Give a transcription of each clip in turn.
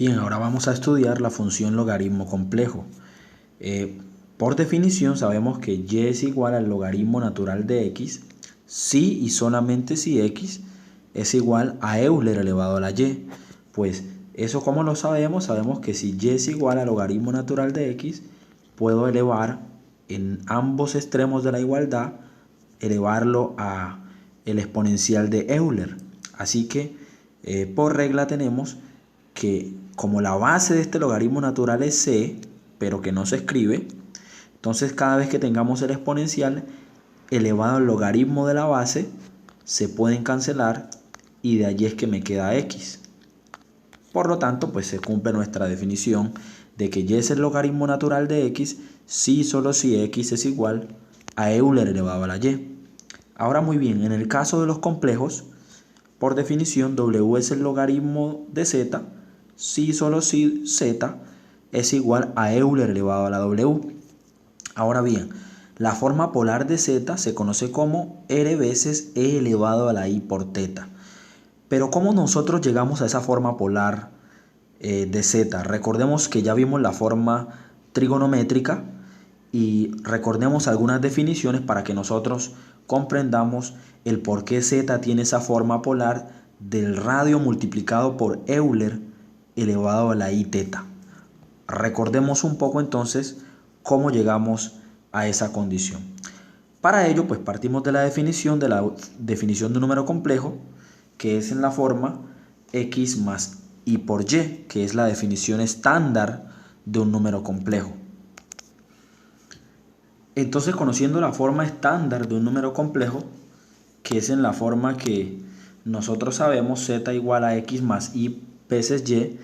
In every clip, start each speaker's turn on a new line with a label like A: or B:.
A: Bien, ahora vamos a estudiar la función logaritmo complejo. Por definición sabemos que y es igual al logaritmo natural de x si y solamente si x es igual a Euler elevado a la y. Pues eso, como lo sabemos, sabemos que si y es igual al logaritmo natural de x, puedo elevar en ambos extremos de la igualdad, elevarlo a el exponencial de Euler. Así que por regla tenemos que como la base de este logaritmo natural es c, pero que no se escribe, entonces cada vez que tengamos el exponencial elevado al logaritmo de la base, se pueden cancelar y de allí es que me queda x. Por lo tanto, pues se cumple nuestra definición de que y es el logaritmo natural de x si y solo si x es igual a Euler elevado a la y. Ahora muy bien, en el caso de los complejos, por definición w es el logaritmo de z si y solo si z es igual a Euler elevado a la w. Ahora bien, la forma polar de z se conoce como r veces e elevado a la i por θ. Pero ¿cómo nosotros llegamos a esa forma polar de z? Recordemos que ya vimos la forma trigonométrica y recordemos algunas definiciones para que nosotros comprendamos el por qué z tiene esa forma polar del radio multiplicado por Euler elevado a la i θ. Recordemos un poco entonces cómo llegamos a esa condición. Para ello, pues partimos de la definición de un número complejo, que es en la forma x más y por y, que es la definición estándar de un número complejo. Entonces, conociendo la forma estándar de un número complejo, que es en la forma que nosotros sabemos, z igual a x más y veces y,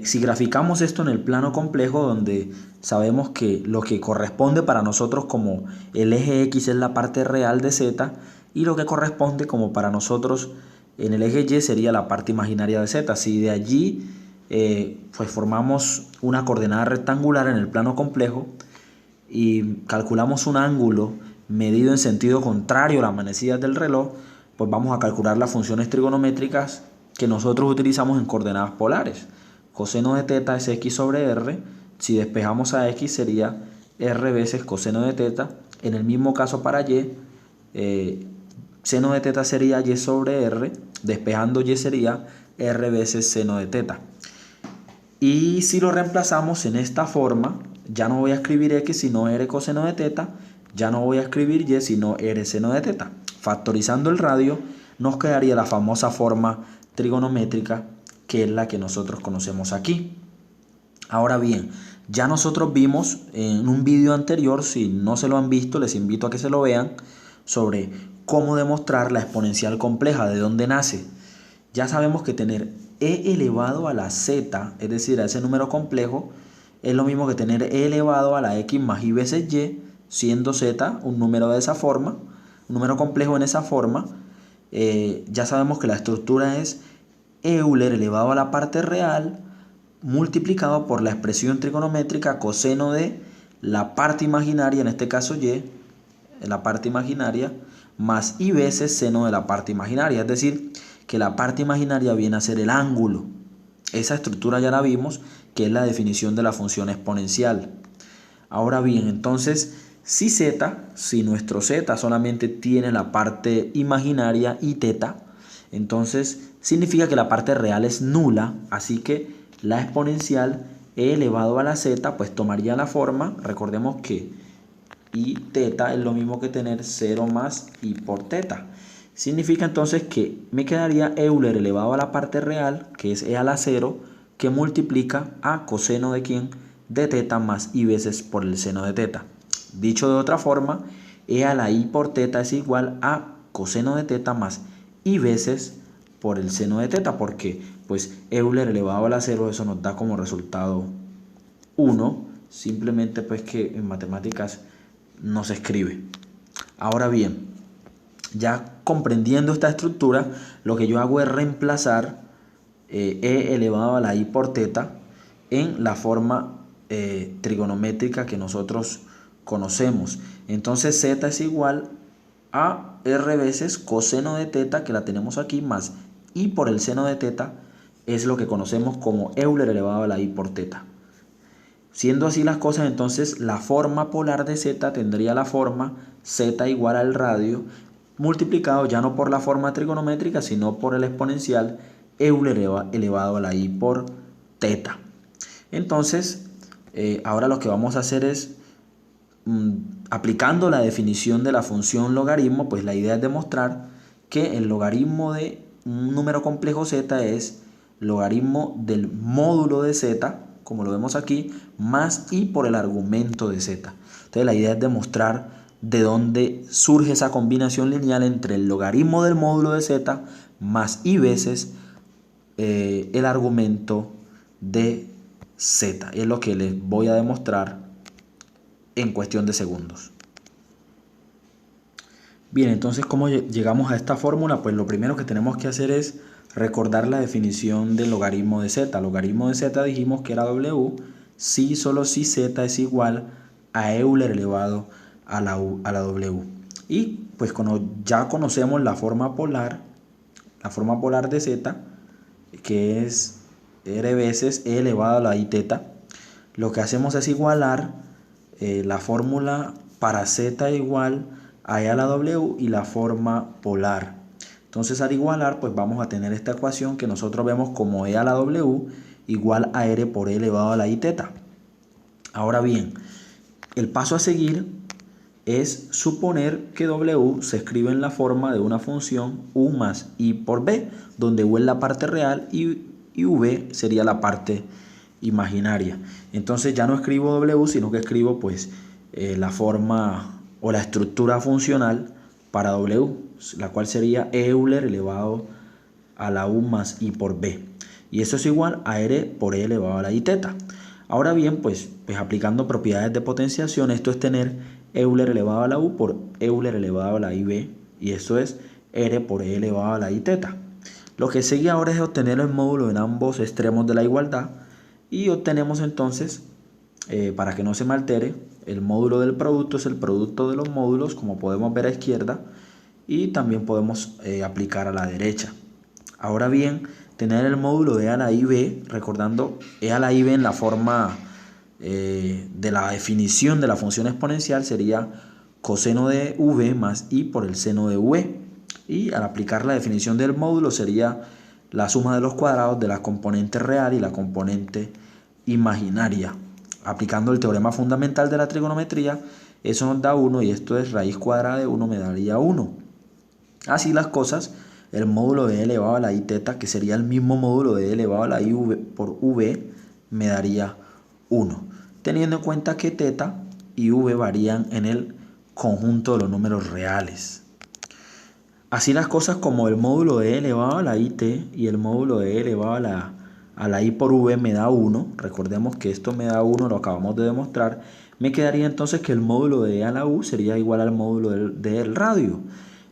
A: si graficamos esto en el plano complejo, donde sabemos que lo que corresponde para nosotros como el eje x es la parte real de z, y lo que corresponde como para nosotros en el eje y sería la parte imaginaria de z. Si de allí pues formamos una coordenada rectangular en el plano complejo y calculamos un ángulo medido en sentido contrario a las manecillas del reloj, pues vamos a calcular las funciones trigonométricas que nosotros utilizamos en coordenadas polares. Coseno de θ es x sobre r. Si despejamos a x sería r veces coseno de θ. En el mismo caso para y, seno de θ sería y sobre r. Despejando y sería r veces seno de θ. Y si lo reemplazamos en esta forma, ya no voy a escribir x sino r coseno de θ. Ya no voy a escribir y sino r seno de θ. Factorizando el radio nos quedaría la famosa forma trigonométrica, que es la que nosotros conocemos aquí. Ahora bien, ya nosotros vimos en un vídeo anterior, si no se lo han visto, les invito a que se lo vean, sobre cómo demostrar la exponencial compleja, de dónde nace. Ya sabemos que tener e elevado a la z, es decir, a ese número complejo, es lo mismo que tener e elevado a la x más y veces y, siendo z un número de esa forma, un número complejo en esa forma. Ya sabemos que la estructura es Euler elevado a la parte real multiplicado por la expresión trigonométrica coseno de la parte imaginaria, en este caso y, la parte imaginaria, más y veces seno de la parte imaginaria. Es decir, que la parte imaginaria viene a ser el ángulo. Esa estructura ya la vimos, que es la definición de la función exponencial. Ahora bien, entonces, si nuestro z solamente tiene la parte imaginaria y θ, entonces significa que la parte real es nula, así que la exponencial e elevado a la z pues tomaría la forma, recordemos que y θ es lo mismo que tener 0 más i por θ. Significa entonces que me quedaría Euler elevado a la parte real, que es e a la 0, que multiplica a coseno de ¿quién? De θ más i veces por el seno de θ. Dicho de otra forma, e a la i por θ es igual a coseno de θ más i veces por el seno de θ, porque pues Euler elevado a la 0, eso nos da como resultado 1, simplemente pues que en matemáticas no se escribe. Ahora bien, ya comprendiendo esta estructura, lo que yo hago es reemplazar e elevado a la i por θ en la forma trigonométrica que nosotros conocemos. Entonces z es igual a r veces coseno de θ, que la tenemos aquí, más i por el seno de θ, es lo que conocemos como Euler elevado a la I por teta. Siendo así las cosas, entonces la forma polar de z tendría la forma z igual al radio, multiplicado ya no por la forma trigonométrica, sino por el exponencial Euler elevado a la I por teta. Entonces, ahora lo que vamos a hacer es, aplicando la definición de la función logaritmo, pues la idea es demostrar que el logaritmo de un número complejo z es logaritmo del módulo de z, como lo vemos aquí, más i por el argumento de z. Entonces la idea es demostrar de dónde surge esa combinación lineal entre el logaritmo del módulo de z más i veces el argumento de z. Es lo que les voy a demostrar en cuestión de segundos. Bien, entonces, ¿cómo llegamos a esta fórmula? Pues lo primero que tenemos que hacer es recordar la definición del logaritmo de z. Logaritmo de z dijimos que era w si solo si z es igual a Euler elevado a la w. Y pues ya conocemos la forma polar de z, que es r veces e elevado a la i teta, lo que hacemos es igualar la fórmula para z igual a e a la w y la forma polar. Entonces al igualar, pues vamos a tener esta ecuación que nosotros vemos como e a la w igual a r por e elevado a la i teta. Ahora bien, el paso a seguir es suponer que w se escribe en la forma de una función u más i por b, donde u es la parte real y v sería la parte imaginaria. Entonces ya no escribo w, sino que escribo pues la forma o la estructura funcional para w, la cual sería Euler elevado a la u más i por b. Y eso es igual a r por e elevado a la i teta. Ahora bien, pues aplicando propiedades de potenciación, esto es tener Euler elevado a la u por Euler elevado a la ib, y eso es r por e elevado a la i teta. Lo que sigue ahora es obtener el módulo en ambos extremos de la igualdad, y obtenemos entonces, para que no se me altere, el módulo del producto es el producto de los módulos, como podemos ver a izquierda, y también podemos aplicar a la derecha. Ahora bien, tener el módulo de e a la ib, recordando e a la ib en la forma de la definición de la función exponencial, sería coseno de v más i por el seno de v. Y al aplicar la definición del módulo sería la suma de los cuadrados de la componente real y la componente imaginaria. Aplicando el teorema fundamental de la trigonometría, eso nos da 1 y esto es raíz cuadrada de 1 me daría 1. Así las cosas, el módulo de e elevado a la i teta, que sería el mismo módulo de e elevado a la i por v, me daría 1. Teniendo en cuenta que teta y v varían en el conjunto de los números reales. Así las cosas, como el módulo de e elevado a la it y el módulo de e elevado a la i por v me da 1, recordemos que esto me da 1, lo acabamos de demostrar, me quedaría entonces que el módulo de e a la u sería igual al módulo del radio.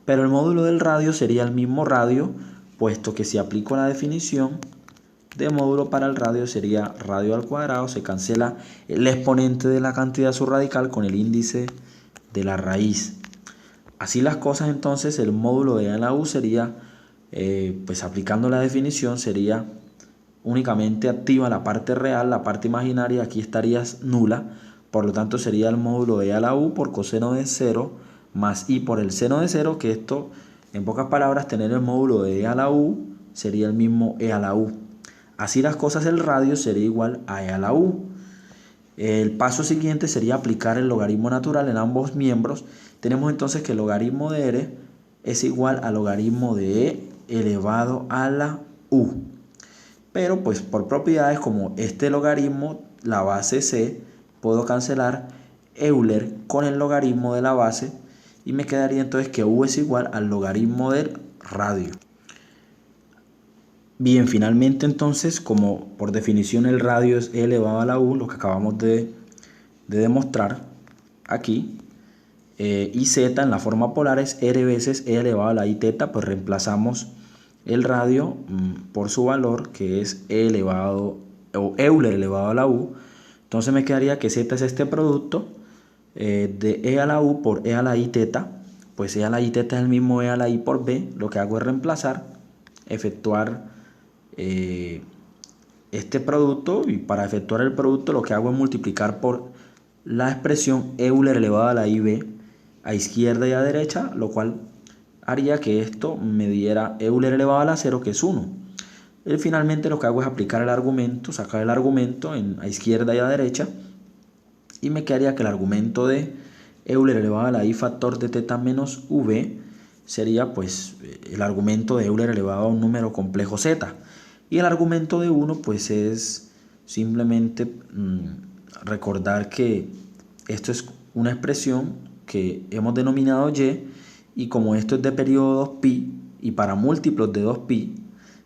A: Pero el módulo del radio sería el mismo radio, puesto que si aplico la definición de módulo para el radio sería radio al cuadrado, se cancela el exponente de la cantidad subradical con el índice de la raíz. Así las cosas, entonces el módulo de e a la u sería, pues aplicando la definición, sería únicamente activa la parte real, la parte imaginaria aquí estaría nula, por lo tanto sería el módulo de e a la u por coseno de 0 más i por el seno de 0, que esto, en pocas palabras, tener el módulo de e a la u sería el mismo e a la u. Así las cosas, el radio sería igual a e a la u. El paso siguiente sería aplicar el logaritmo natural en ambos miembros. Tenemos entonces que el logaritmo de r es igual al logaritmo de e elevado a la u. Pero pues por propiedades, como este logaritmo, la base c, puedo cancelar Euler con el logaritmo de la base y me quedaría entonces que u es igual al logaritmo del radio. Bien, finalmente entonces, como por definición el radio es e elevado a la u, lo que acabamos de demostrar aquí, y z en la forma polar es r veces e elevado a la i teta, pues reemplazamos el radio por su valor, que es e elevado o Euler elevado a la u. Entonces me quedaría que z es este producto de e a la u por e a la i teta. Pues e a la i teta es el mismo e a la i por b. Lo que hago es reemplazar, efectuar este producto, y para efectuar el producto lo que hago es multiplicar por la expresión Euler elevado a la IB a izquierda y a derecha, lo cual haría que esto me diera Euler elevado a la 0, que es 1. Y finalmente lo que hago es aplicar el argumento, sacar el argumento a izquierda y a derecha, y me quedaría que el argumento de Euler elevado a la I factor de teta menos V sería pues el argumento de Euler elevado a un número complejo z. Y el argumento de 1 pues es simplemente recordar que esto es una expresión que hemos denominado y como esto es de periodo 2pi y para múltiplos de 2pi,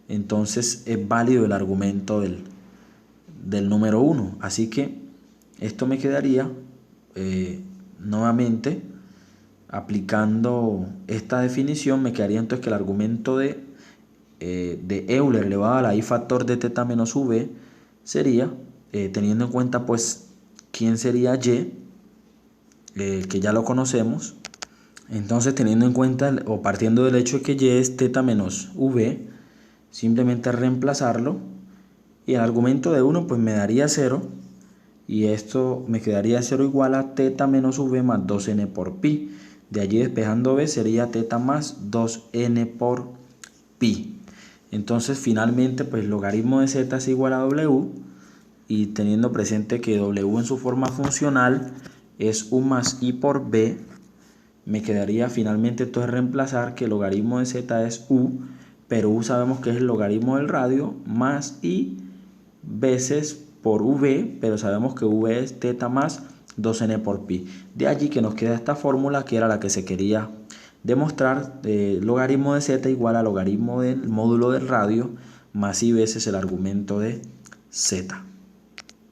A: entonces es válido el argumento del número 1. Así que esto me quedaría nuevamente aplicando esta definición, me quedaría entonces que el argumento de Euler elevado a la I factor de teta menos V sería, teniendo en cuenta pues quién sería Y, que ya lo conocemos. Entonces, teniendo en cuenta o partiendo del hecho de que Y es teta menos V, simplemente reemplazarlo, y el argumento de 1 pues me daría 0, y esto me quedaría 0 igual a teta menos V más 2n por pi. De allí despejando V sería teta más 2n por pi. Entonces finalmente pues logaritmo de z es igual a W, y teniendo presente que W en su forma funcional es U más I por B, me quedaría finalmente entonces reemplazar que el logaritmo de z es U, pero U sabemos que es el logaritmo del radio, más I veces por V, pero sabemos que V es teta más 2n por pi. De allí que nos queda esta fórmula que era la que se quería demostrar, logaritmo de z igual a logaritmo del módulo del radio más I veces el argumento de z.